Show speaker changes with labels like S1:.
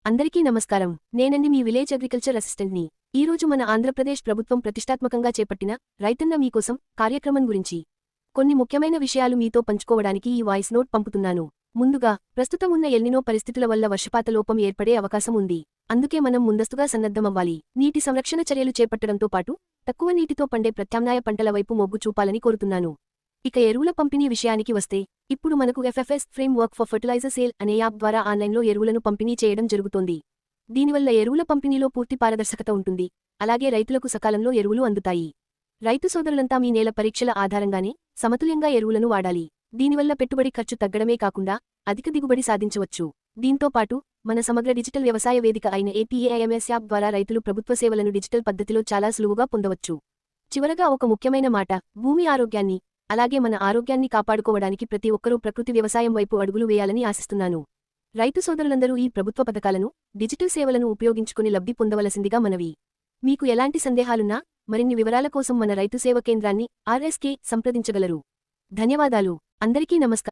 S1: అందరికీ నమస్కారం. నేనండి మీ విలేజ్ అగ్రికల్చర్ అసిస్టెంట్ని. ఈరోజు మన ఆంధ్రప్రదేశ్ ప్రభుత్వం ప్రతిష్టాత్మకంగా చేపట్టిన రైతన్న మీకోసం కార్యక్రమం గురించి కొన్ని ముఖ్యమైన విషయాలు మీతో పంచుకోవడానికి ఈ వాయిస్ నోట్ పంపుతున్నాను. ముందుగా, ప్రస్తుతం ఉన్న ఎల్నినో పరిస్థితుల వల్ల వర్షపాత లోపం ఏర్పడే అవకాశం ఉంది. అందుకే మనం ముందస్తుగా సన్నద్ధమవ్వాలి. నీటి సంరక్షణ చర్యలు చేపట్టడంతో పాటు తక్కువ నీటితో పండే ప్రత్యామ్నాయ పంటల వైపు మొగ్గు చూపాలని కోరుతున్నాను. ఇక ఎరువుల పంపిణీ విషయానికి వస్తే, ఇప్పుడు మనకు FFS framework for fertiliser sale అనే యాప్ ద్వారా ఆన్లైన్లో ఎరువులను పంపిణీ చేయడం జరుగుతోంది. దీనివల్ల ఎరువుల పంపిణీలో పూర్తి పారదర్శకత ఉంటుంది. అలాగే రైతులకు సకాలంలో ఎరువులు అందుతాయి. రైతు సోదరులంతా మీ నేల పరీక్షల ఆధారంగానే సమతుల్యంగా ఎరువులను వాడాలి. దీనివల్ల పెట్టుబడి ఖర్చు తగ్గడమే కాకుండా అధిక దిగుబడి సాధించవచ్చు. దీంతో పాటు మన సమగ్ర డిజిటల్ వ్యవసాయ వేదిక అయిన APAIMS యాప్ ద్వారా రైతులు ప్రభుత్వ సేవలను డిజిటల్ పద్ధతిలో చాలా సులువుగా పొందవచ్చు. చివరగా ఒక ముఖ్యమైన మాట, భూమి ఆరోగ్యాన్ని అలాగే మన ఆరోగ్యాన్ని కాపాడుకోవడానికి ప్రతి ఒక్కరూ ప్రకృతి వ్యవసాయం వైపు అడుగులు వేయాలని ఆశిస్తున్నాను. రైతు సోదరులందరూ ఈ ప్రభుత్వ పథకాలను, డిజిటల్ సేవలను ఉపయోగించుకుని లబ్ధి పొందవలసిందిగా మనవి. మీకు ఎలాంటి సందేహాలున్నా మరిన్ని వివరాల కోసం మన రైతు సేవ కేంద్రాన్ని RSK సంప్రదించగలరు. ధన్యవాదాలు. అందరికీ నమస్కారం.